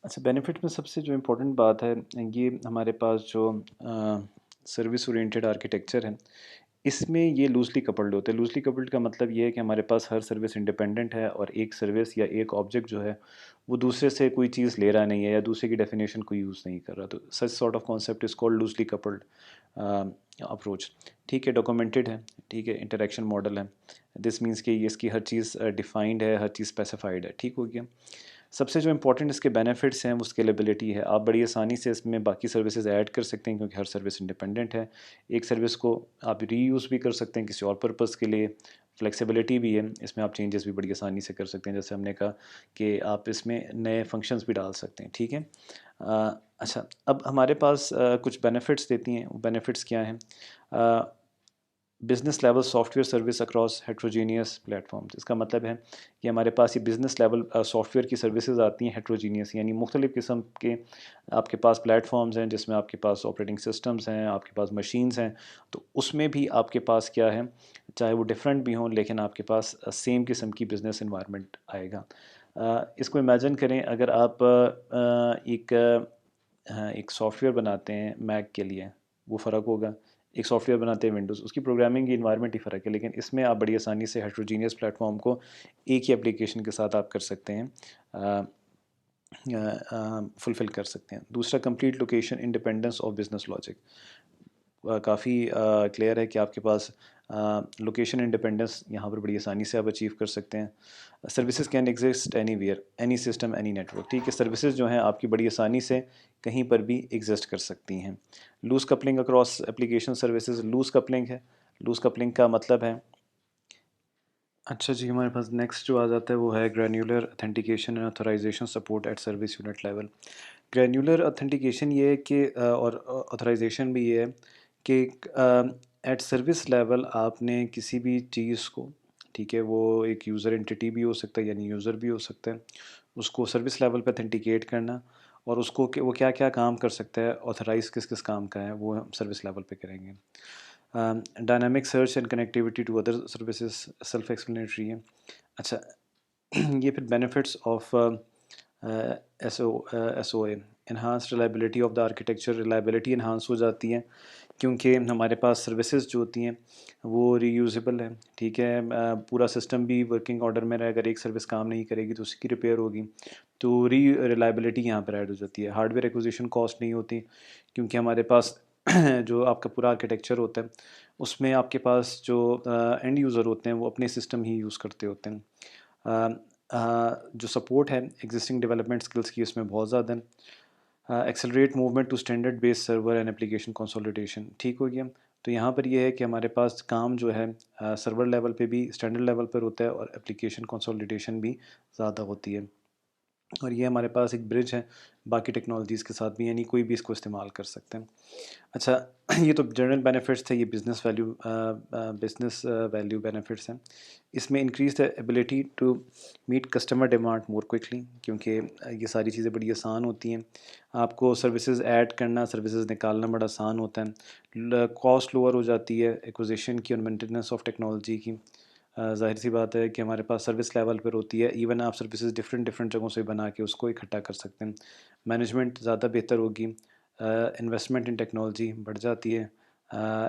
अच्छा, बेनिफिट में सबसे जो इम्पोर्टेंट बात है, ये हमारे पास जो सर्विस ओरिएंटेड आर्किटेक्चर है, इसमें ये लूजली कपल्ड होते हैं। लूजली कपल्ड का मतलब ये है कि हमारे पास हर सर्विस इंडिपेंडेंट है और एक सर्विस या एक ऑब्जेक्ट जो है वो दूसरे से कोई चीज़ ले रहा नहीं है या दूसरे की डेफिनेशन को यूज़ नहीं कर रहा। तो सच sort of concept is called loosely coupled approach. ठीक है, डॉक्यूमेंटेड है, ठीक है, इंटरेक्शन मॉडल है। दिस मीन्स कि ये इसकी हर चीज़ डिफाइंड है, हर चीज़ स्पेसिफाइड है। ठीक हो गया। सबसे जो इंपॉर्टेंट इसके बेनिफिट्स हैं वो स्केलेबिलिटी है। आप बड़ी आसानी से इसमें बाकी सर्विसेज ऐड कर सकते हैं क्योंकि हर सर्विस इंडिपेंडेंट है। एक सर्विस को आप रीयूज़ भी कर सकते हैं किसी और पर्पज़ के लिए। फ्लेक्सिबिलिटी भी है, इसमें आप चेंजेस भी बड़ी आसानी से कर सकते हैं। जैसे हमने कहा कि आप इसमें नए फंक्शंस भी डाल सकते हैं। ठीक है। अच्छा, अब हमारे पास कुछ बेनिफिट्स देती हैं। वो बेनिफिट्स क्या हैं? Business level software service across heterogeneous platforms. इसका मतलब है कि हमारे पास ये बिज़नेस लेवल सॉफ्टवेयर की सर्विसेज आती हैं हेट्रोजीनियस, यानी मुख्तलिफ़ किस्म के आपके पास प्लेटफॉर्म्स हैं जिसमें आपके पास ऑपरेटिंग सिस्टम्स हैं, आपके पास मशीन्स हैं। तो उसमें भी आपके पास क्या है, चाहे वो डिफरेंट भी हों लेकिन आपके पास सेम किस्म की बिज़नेस इन्वायरमेंट आएगा। इसको इमेजिन करें, अगर आप एक सॉफ्टवेयर बनाते हैं मैक के लिए, वो फ़र्क होगा। एक सॉफ्टवेयर बनाते हैं विंडोज़, उसकी प्रोग्रामिंग की इन्वायरमेंट ही फ़र्क है, लेकिन इसमें आप बड़ी आसानी से हेट्रोजीनियस प्लेटफॉर्म को एक ही एप्लीकेशन के साथ आप कर सकते हैं, फुलफ़िल कर सकते हैं। दूसरा, complete location independence of business logic. काफ़ी क्लियर है कि आपके पास लोकेशन इंडिपेंडेंस यहाँ पर बड़ी आसानी से आप अचीव कर सकते हैं। Services can exist anywhere, any system, any network. ठीक है, सर्विसेज जो हैं आपकी बड़ी आसानी से कहीं पर भी एग्जिस्ट कर सकती हैं। Loose coupling across application services. Loose coupling है, लूज़ कपलिंग का मतलब है, अच्छा जी, हमारे पास नेक्स्ट जो आ जाता है वो है granular authentication and authorization support at service unit level. Granular authentication ये है कि और ऑथराइजेशन भी ये है कि एट सर्विस लेवल आपने किसी भी चीज़ को, ठीक है, वो एक यूज़र एंटिटी भी हो सकता है यानी यूज़र भी हो सकता है, उसको सर्विस लेवल पे ऑथेंटिकेट करना और उसको कि वो क्या क्या काम कर सकता है, ऑथराइज किस किस काम का है, वो हम सर्विस लेवल पे करेंगे। Dynamic search and connectivity to other services self explanatory है। अच्छा, ये फिर benefits of S O A, enhance reliability of the architecture. Reliability enhance हो जाती है क्योंकि हमारे पास सर्विसेज जो होती हैं वो रीयूजेबल है। ठीक है, पूरा सिस्टम भी वर्किंग ऑर्डर में रहे, अगर एक सर्विस काम नहीं करेगी तो उसकी रिपेयर होगी, तो रिलायबिलिटी यहाँ पर ऐड हो जाती है। हार्डवेयर एक्विजिशन कॉस्ट नहीं होती क्योंकि हमारे पास जो आपका पूरा आर्किटेक्चर होता है उसमें आपके पास जो एंड यूज़र होते हैं वो अपने सिस्टम ही यूज़ करते होते हैं। जो सपोर्ट है एग्जिस्टिंग डेवलपमेंट स्किल्स की, उसमें बहुत ज़्यादा है। Accelerate movement to standard based server and application consolidation. ठीक हो गया। तो यहाँ पर यह है कि हमारे पास काम जो है सर्वर लेवल पे भी स्टैंडर्ड लेवल पर होता है और एप्लीकेशन कंसोलिडेशन भी ज़्यादा होती है। और ये हमारे पास एक ब्रिज है बाकी टेक्नोलॉजीज़ के साथ भी, यानी कोई भी इसको इस्तेमाल कर सकते हैं। अच्छा, ये तो जनरल बेनिफिट्स थे, ये बिजनेस वैल्यू बेनिफिट्स हैं। इसमें increase the ability to meet customer demand more quickly, क्योंकि ये सारी चीज़ें बड़ी आसान होती हैं। आपको सर्विसेज ऐड करना, सर्विसेज निकालना बड़ा आसान होता है। कॉस्ट लोअर हो जाती है एक्विजिशन की और मेंटेनेंस ऑफ टेक्नोलॉजी की। ज़ाहिर सी बात है कि हमारे पास सर्विस लेवल पर होती है, इवन आप सर्विसेज डिफरेंट डिफरेंट जगहों से बना के उसको इकट्ठा कर सकते हैं। मैनेजमेंट ज़्यादा बेहतर होगी, इन्वेस्टमेंट इन टेक्नोलॉजी बढ़ जाती है,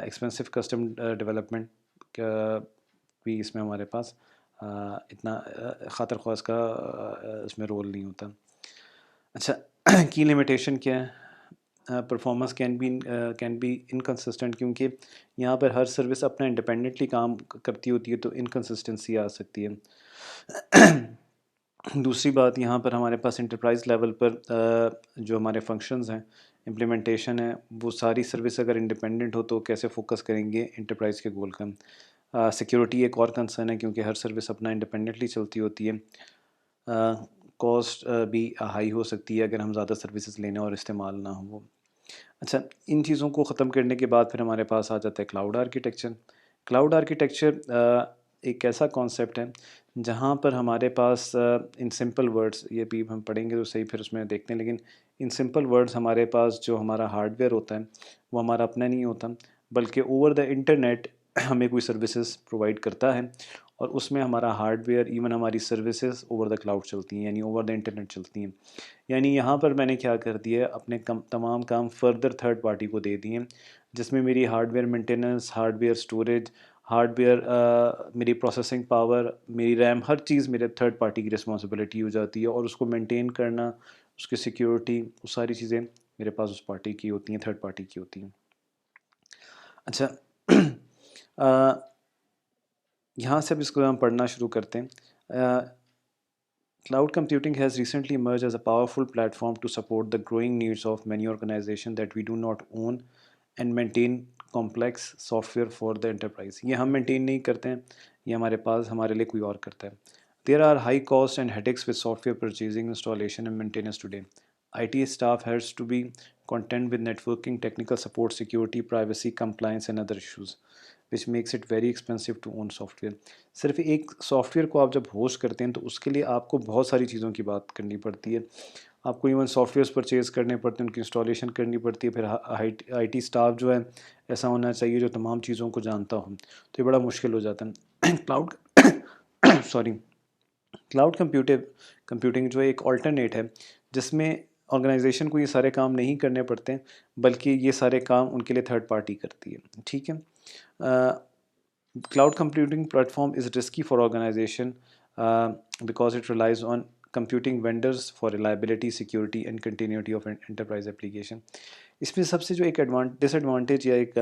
एक्सपेंसिव कस्टम डेवलपमेंट का भी इसमें हमारे पास इतना ख़ातर ख्वाह का इसमें रोल नहीं होता। अच्छा, की लिमिटेशन क्या है? परफॉर्मेंस कैन बी इनकन्सिस्टेंट, क्योंकि यहाँ पर हर सर्विस अपना इंडिपेंडेंटली काम करती होती है तो इनकन्सिस्टेंसी आ सकती है। दूसरी बात, यहाँ पर हमारे पास इंटरप्राइज लेवल पर जो हमारे फंक्शंस हैं, इम्प्लीमेंटेशन है, वो सारी सर्विस अगर इंडिपेंडेंट हो तो कैसे फोकस करेंगे इंटरप्राइज के गोल का। सिक्योरिटी एक और कंसर्न है क्योंकि हर सर्विस अपना इंडिपेंडेंटली चलती होती है। कॉस्ट भी हाई हो सकती है अगर हम ज़्यादा सर्विसेज लेने और इस्तेमाल ना हो वो। अच्छा, इन चीज़ों को ख़त्म करने के बाद फिर हमारे पास आ जाता है क्लाउड आर्किटेक्चर। क्लाउड आर्किटेक्चर एक ऐसा कॉन्सेप्ट है जहाँ पर हमारे पास इन सिंपल वर्ड्स, ये भी हम पढ़ेंगे तो सही फिर उसमें देखते हैं, लेकिन इन सिंपल वर्ड्स हमारे पास जो हमारा हार्डवेयर होता है वो हमारा अपना नहीं होता, बल्कि ओवर द इंटरनेट हमें कोई सर्विसेज प्रोवाइड करता है और उसमें हमारा हार्डवेयर, इवन हमारी सर्विसेज ओवर द क्लाउड चलती हैं, यानी ओवर द इंटरनेट चलती हैं। यानी यहाँ पर मैंने क्या कर दिया है, अपने तमाम काम फर्दर थर्ड पार्टी को दे दिए, जिसमें मेरी hardware maintenance, hardware storage, hardware मेरी प्रोसेसिंग पावर, मेरी रैम, हर चीज़ मेरे थर्ड पार्टी की रिस्पॉन्सिबिलिटी हो जाती है, और उसको मेंटेन करना, उसकी सिक्योरिटी, वो सारी चीज़ें मेरे पास उस पार्टी की होती हैं, थर्ड पार्टी की होती हैं। अच्छा, यहाँ से अब इसको हम पढ़ना शुरू करते हैं। Cloud computing has recently emerged as a powerful platform to support the growing needs of many organizations that we do not own and maintain complex software for the enterprise. ये हम maintain नहीं करते हैं, ये हमारे पास हमारे लिए कोई और करता है. There are high costs and headaches with software purchasing, installation and maintenance today. IT staff has to be content with networking, technical support, security, privacy, compliance and other issues, which makes it very expensive to own software. सिर्फ एक software को आप जब host करते हैं तो उसके लिए आपको बहुत सारी चीज़ों की बात करनी पड़ती है। आपको इवन सॉफ्टवेयर्स परचेज़ करने पड़ते हैं, उनकी इंस्टॉलेशन करनी पड़ती है, फिर आईटी स्टाफ जो है ऐसा होना चाहिए जो तमाम चीज़ों को जानता हो, तो ये बड़ा मुश्किल हो जाता है। क्लाउड सॉरी क्लाउड कंप्यूटिंग जो है एक ऑल्टरनेट है, जिसमें ऑर्गेनाइजेशन को ये सारे काम नहीं करने पड़ते हैं, बल्कि ये सारे काम उनके लिए थर्ड पार्टी करती है। ठीक है। Cloud computing platform is risky for organization because it relies on computing vendors for reliability, security and continuity of an enterprise application. इसमें सबसे जो एक डिसएडवांटेज या एक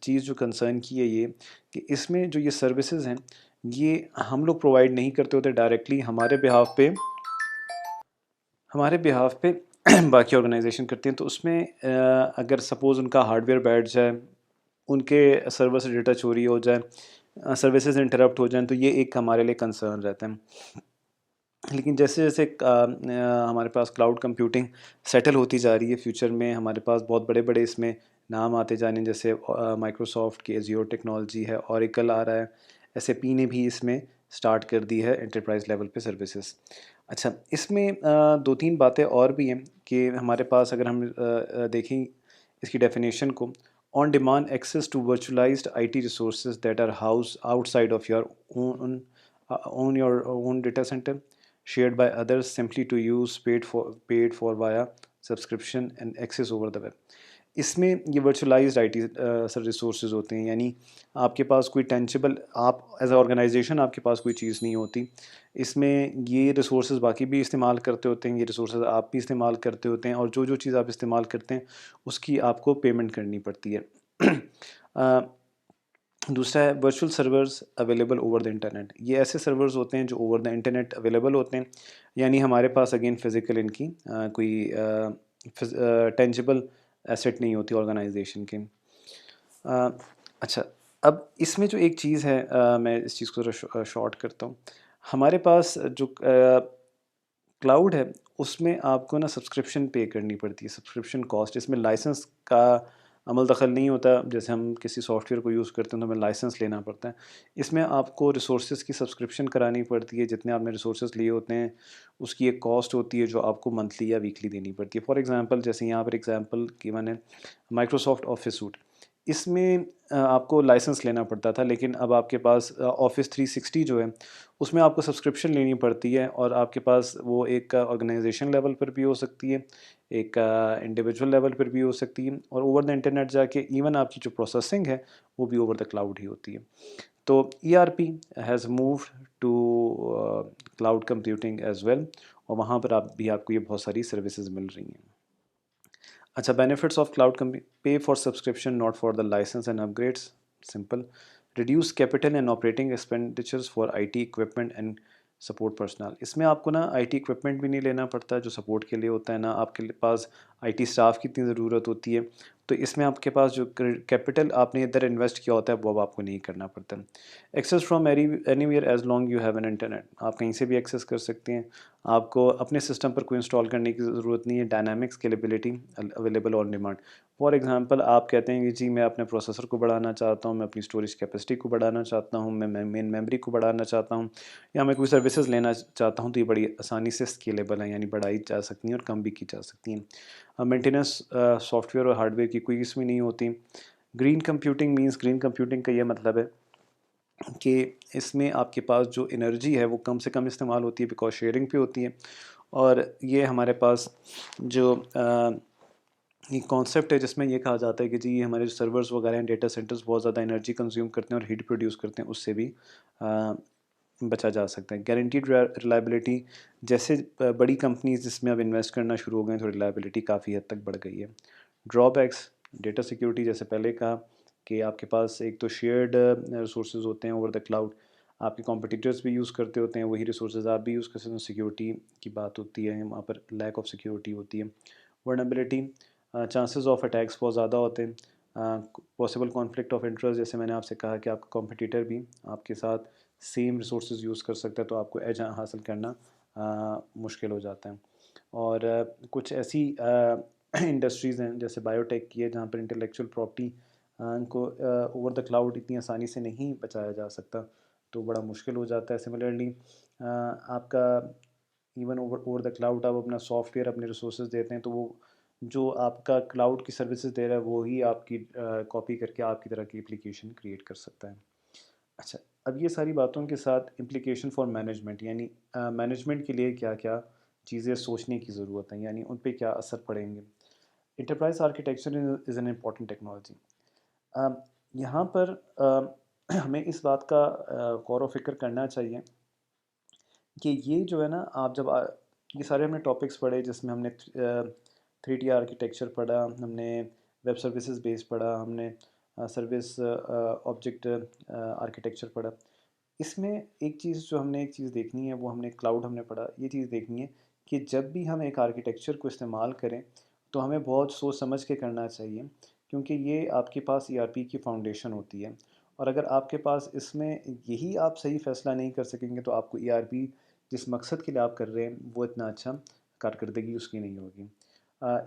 चीज़ जो कंसर्न की है ये कि इसमें जो ये सर्विसेज हैं ये हम लोग प्रोवाइड नहीं करते होते डायरेक्टली, हमारे बिहाफ पे बाकी ऑर्गेनाइजेशन करती हैं। तो उसमें अगर सपोज़ उनका हार्डवेयर बैठ जाए, उनके सर्वर से डेटा चोरी हो जाए, सर्विसेज इंटरप्ट हो जाएं, तो ये एक हमारे लिए कंसर्न रहता है। लेकिन जैसे जैसे हमारे पास क्लाउड कंप्यूटिंग सेटल होती जा रही है, फ्यूचर में हमारे पास बहुत बड़े बड़े इसमें नाम आते जाने, जैसे माइक्रोसॉफ्ट की एज़्योर टेक्नोलॉजी है, ओरेकल आ रहा है, एसएपी ने भी इसमें स्टार्ट कर दी है एंटरप्राइज लेवल पे सर्विसेज। अच्छा, इसमें दो तीन बातें और भी हैं कि हमारे पास अगर हम देखें इसकी डेफिनेशन को, on demand access to virtualized IT resources that are house outside of your own data center, shared by others simply to use, paid for via subscription and access over the web. इसमें ये virtualised IT resources होते हैं, यानी आपके पास कोई tangible, आप as a organisation आपके पास कोई चीज़ नहीं होती, इसमें ये रिसोर्सेज बाकी भी इस्तेमाल करते होते हैं, ये रिसोर्सेज आप भी इस्तेमाल करते होते हैं, और जो जो चीज़ आप इस्तेमाल करते हैं उसकी आपको पेमेंट करनी पड़ती है। दूसरा है virtual servers available over the internet. ये ऐसे सर्वर्स होते हैं जो ओवर द इंटरनेट अवेलेबल होते हैं, यानी हमारे पास अगेन फ़िज़िकल इनकी कोई टेंजिबल एसेट नहीं होती ऑर्गेनाइजेशन की। अच्छा, अब इसमें जो एक चीज़ है, मैं इस चीज़ को ज़रा शॉर्ट करता हूँ। हमारे पास जो क्लाउड है उसमें आपको ना सब्सक्रिप्शन पे करनी पड़ती है, सब्सक्रिप्शन कॉस्ट। इसमें लाइसेंस का अमल दखल नहीं होता, जैसे हम किसी सॉफ्टवेयर को यूज़ करते हैं तो हमें लाइसेंस लेना पड़ता है। इसमें आपको रिसोर्सेज की सब्सक्रिप्शन करानी पड़ती है, जितने आपने रिसोर्सेज लिए होते हैं उसकी एक कॉस्ट होती है जो आपको मंथली या वीकली देनी पड़ती है। फॉर एग्जांपल, जैसे यहाँ पर एग्जांपल गिवन है माइक्रोसॉफ्ट ऑफिस सूट, इसमें आपको लाइसेंस लेना पड़ता था, लेकिन अब आपके पास ऑफिस 360 जो है उसमें आपको सब्सक्रिप्शन लेनी पड़ती है, और आपके पास वो एक ऑर्गेनाइजेशन लेवल पर भी हो सकती है, एक इंडिविजुअल लेवल पर भी हो सकती है, और ओवर द इंटरनेट जाके इवन आपकी जो प्रोसेसिंग है वो भी ओवर द क्लाउड ही होती है। तो ERP has moved to cloud computing as well, और वहाँ पर आपको ये बहुत सारी सर्विसेज मिल रही हैं। अच्छा, benefits of cloud computing: pay for subscription not for the license and upgrades, simple. Reduce capital and operating expenditures for IT equipment and support personnel. इसमें आपको ना IT इक्विपमेंट भी नहीं लेना पड़ता जो सपोर्ट के लिए होता है, ना आपके पास IT स्टाफ की इतनी ज़रूरत होती है, तो इसमें आपके पास जो कैपिटल आपने इधर इन्वेस्ट किया होता है वो अब आपको नहीं करना पड़ता। Access from anywhere as long you have an internet, आप कहीं से भी एक्सेस कर सकते हैं, आपको अपने सिस्टम पर कोई इंस्टॉल करने की ज़रूरत नहीं है। Dynamic scalability available on demand. For example, आप कहते हैं कि जी मैं अपने प्रोसेसर को बढ़ाना चाहता हूँ, मैं अपनी स्टोरेज कैपेसिटी को बढ़ाना चाहता हूँ, मैं मेन मेमोरी को बढ़ाना चाहता हूँ, या मैं कोई सर्विसेज लेना चाहता हूँ, तो ये बड़ी आसानी से स्केलेबल है, यानी बढ़ाई जा सकती हैं और कम भी की जा सकती हैं। मेंटेनेंस सॉफ्टवेयर और हार्डवेयर की कोई इसमें नहीं होती। Green computing means, green computing का ये मतलब है कि इसमें आपके पास जो एनर्जी है वो कम से कम इस्तेमाल होती है, बिकॉज शेयरिंग पे होती है। और ये हमारे पास जो ये कॉन्सेप्ट है जिसमें ये कहा जाता है कि जी ये हमारे जो सर्वर्स वगैरह हैं, डेटा सेंटर्स बहुत ज़्यादा एनर्जी कंज्यूम करते हैं और हीट प्रोड्यूस करते हैं, उससे भी बचा जा सकता है। गारंटीड रिलायबिलिटी, जैसे बड़ी कंपनीज जिसमें अब इन्वेस्ट करना शुरू हो गए हैं तो रिलायबिलिटी काफ़ी हद तक बढ़ गई है। ड्रॉबैक्स, डेटा सिक्योरिटी, जैसे पहले कहा कि आपके पास एक तो शेयर्ड रिसोर्सेज होते हैं ओवर द क्लाउड, आपके कॉम्पिटिटर्स भी यूज़ करते होते हैं वही रिसोर्सेज, आप भी यूज़ कर सकते हैं, सिक्योरिटी की बात होती है, वहाँ पर लैक ऑफ सिक्योरिटी होती है। वर्नेबिलिटी, चांसेस ऑफ अटैक्स बहुत ज़्यादा होते हैं। पॉसिबल कॉन्फ्लिक्ट ऑफ इंटरेस्ट, जैसे मैंने आपसे कहा कि आपका कॉम्पिटिटर भी आपके साथ सेम रिसोर्सेज यूज़ कर सकता है, तो आपको एज हासिल करना मुश्किल हो जाता है। और कुछ ऐसी इंडस्ट्रीज़ हैं जैसे बायोटेक की है जहाँ पर इंटेलेक्चुअल प्रॉपर्टी को ओवर द क्लाउड इतनी आसानी से नहीं बचाया जा सकता, तो बड़ा मुश्किल हो जाता है। सिमिलरली आपका इवन ओवर द क्लाउड आप अपना सॉफ्टवेयर, अपने रिसोर्सेज देते हैं, तो वो जो आपका क्लाउड की सर्विसेज दे रहा है वो ही आपकी कॉपी करके आपकी तरह की एप्लीकेशन क्रिएट कर सकता है। अच्छा, अब ये सारी बातों के साथ इम्प्लीकेशन फॉर मैनेजमेंट, यानी मैनेजमेंट के लिए क्या क्या चीज़ें सोचने की ज़रूरत है, यानी उन पे क्या असर पड़ेंगे। Enterprise architecture is an important technology. यहाँ पर हमें इस बात का गौर व फिक्र करना चाहिए कि ये जो है ना, आप जब ये सारे हमने टॉपिक्स पढ़े जिसमें हमने 3D आर्किटेक्चर पढ़ा, हमने वेब सर्विसेज बेस पढ़ा, हमने सर्विस ऑब्जेक्ट आर्किटेक्चर पढ़ा। इसमें एक चीज़ देखनी है, वो हमने क्लाउड हमने पढ़ा, ये चीज़ देखनी है कि जब भी हम एक आर्किटेक्चर को इस्तेमाल करें तो हमें बहुत सोच समझ के करना चाहिए, क्योंकि ये आपके पास ईआरपी की फाउंडेशन होती है। और अगर आपके पास इसमें यही आप सही फ़ैसला नहीं कर सकेंगे तो आपको ईआरपी जिस मकसद के लिए आप कर रहे हैं वो इतना अच्छा कारकर्दगी उसकी नहीं होगी।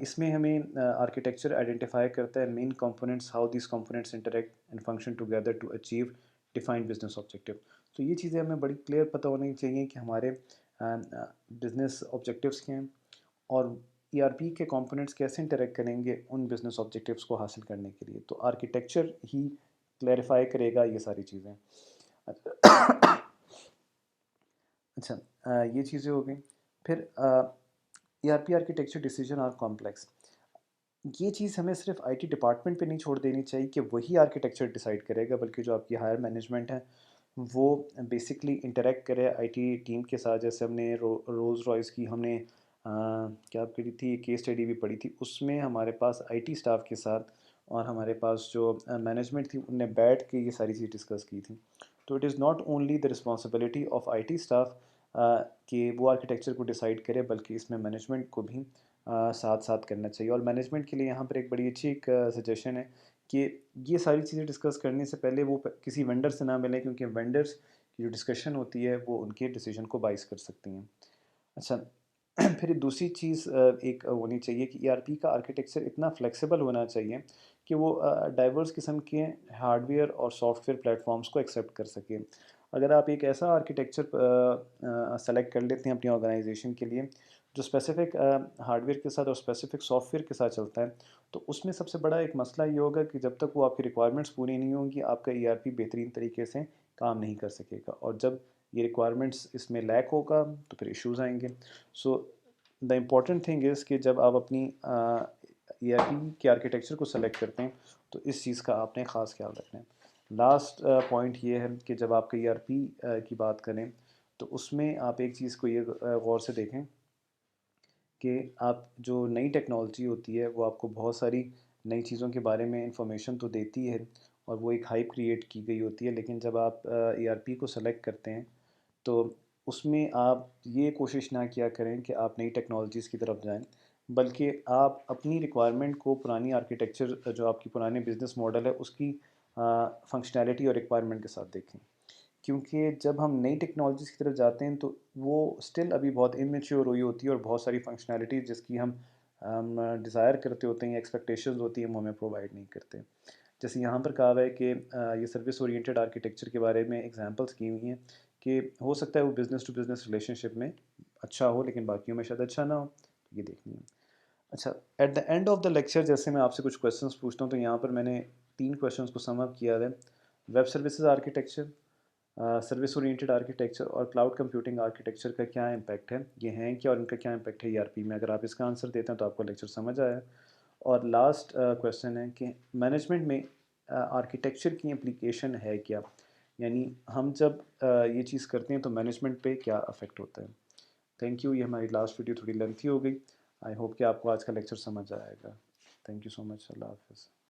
इसमें हमें आर्किटेक्चर आइडेंटिफाई करता है main components, how this components interact and function together to achieve defined business objective. तो ये चीज़ें हमें बड़ी क्लियर पता होनी चाहिए कि हमारे बिजनेस ऑब्जेक्टिव्स क्या हैं और ईआरपी के कंपोनेंट्स कैसे इंटरेक्ट करेंगे उन बिजनेस ऑब्जेक्टिव्स को हासिल करने के लिए। तो आर्किटेक्चर ही क्लैरिफाई करेगा ये सारी चीज़ें। अच्छा, ये चीज़ें हो गई। फिर ERP architecture decision are complex. ये चीज़ हमें सिर्फ आईटी डिपार्टमेंट पे नहीं छोड़ देनी चाहिए कि वही आर्किटेक्चर डिसाइड करेगा, बल्कि जो आपकी हायर मैनेजमेंट है वो बेसिकली इंटरेक्ट करे आईटी टीम के साथ। जैसे हमने रोज़ रॉयस की हमने क्या करी थी, केस स्टडी भी पढ़ी थी, उसमें हमारे पास आईटी स्टाफ के साथ और हमारे पास जो मैनेजमेंट थी उनने बैठ के ये सारी चीज़ डिस्कस की थी। तो it is not only the responsibility of IT staff कि वो आर्किटेक्चर को डिसाइड करे, बल्कि इसमें मैनेजमेंट को भी साथ साथ करना चाहिए। और मैनेजमेंट के लिए यहाँ पर एक बड़ी अच्छी एक सजेशन है कि ये सारी चीज़ें डिस्कस करने से पहले वो किसी वेंडर से ना मिलें, क्योंकि वेंडर्स की जो डिस्कशन होती है वो उनके डिसीजन को बाइस कर सकती हैं। अच्छा, फिर दूसरी चीज़ एक होनी चाहिए कि ईआरपी का आर्किटेक्चर इतना फ्लेक्सिबल होना चाहिए कि वो डाइवर्स किस्म के हार्डवेयर और सॉफ्टवेयर प्लेटफॉर्म्स को एक्सेप्ट कर सके। अगर आप एक ऐसा आर्किटेक्चर सेलेक्ट कर लेते हैं अपनी ऑर्गेनाइजेशन के लिए जो स्पेसिफिक हार्डवेयर के साथ और स्पेसिफिक सॉफ्टवेयर के साथ चलता है, तो उसमें सबसे बड़ा एक मसला ये होगा कि जब तक वो आपकी रिक्वायरमेंट्स पूरी नहीं होंगी आपका ईआरपी बेहतरीन तरीके से काम नहीं कर सकेगा, और जब ये रिक्वायरमेंट्स इसमें लैक होगा तो फिर इश्यूज़ आएंगे। So the important thing is कि जब आप अपनी ईआरपी के आर्किटेक्चर को सेलेक्ट करते हैं तो इस चीज़ का आपने ख़ास ख्याल रखना है। लास्ट पॉइंट ये है कि जब आपके ईआरपी की बात करें तो उसमें आप एक चीज़ को ये गौर से देखें कि आप जो नई टेक्नोलॉजी होती है वो आपको बहुत सारी नई चीज़ों के बारे में इंफॉर्मेशन तो देती है और वो एक हाइप क्रिएट की गई होती है, लेकिन जब आप ईआरपी को सेलेक्ट करते हैं तो उसमें आप ये कोशिश ना किया करें कि आप नई टेक्नोलॉजीज़ की तरफ जाएं, बल्कि आप अपनी रिक्वायरमेंट को पुरानी आर्किटेक्चर जो आपकी पुराने बिजनेस मॉडल है उसकी फंक्शनैलिटी और रिक्वायरमेंट के साथ देखें। क्योंकि जब हम नई टेक्नोलॉजीज़ की तरफ जाते हैं तो वो स्टिल अभी बहुत इमेच्योर हुई होती है और बहुत सारी फंक्शनैलिटी जिसकी हम डिज़ायर करते होते हैं, एक्सपेक्टेशंस होती हैं, वो हमें प्रोवाइड नहीं करते। जैसे यहाँ पर कहा हुआ है कि ये सर्विस ओरिएंटेड आर्किटेक्चर के बारे में एग्जांपल्स की हुई हैं कि हो सकता है वो बिज़नेस टू बिज़नेस रिलेशनशिप में अच्छा हो लेकिन बाकियों में शायद अच्छा ना हो, तो ये देखनी है। अच्छा, at the end of the lecture जैसे मैं आपसे कुछ क्वेश्चंस पूछता हूँ तो यहाँ पर मैंने 3 क्वेश्चंस को सम अप किया है। Web services architecture, service oriented architecture और क्लाउड कंप्यूटिंग आर्किटेक्चर का क्या इम्पैक्ट है, ये हैं क्या और इनका क्या इम्पैक्ट है ईआरपी में। अगर आप इसका आंसर देते हैं तो आपको लेक्चर समझ आया। और लास्ट क्वेश्चन है कि मैनेजमेंट में आर्किटेक्चर की इम्प्लीकेशन है क्या, यानी हम जब ये चीज़ करते हैं तो मैनेजमेंट पे क्या अफेक्ट होता है। Thank you. ये हमारी लास्ट वीडियो थोड़ी लेंथी हो गई। आई होप कि आपको आज का लेक्चर समझ आएगा। Thank you so much. अल्लाह हाफ़िज़।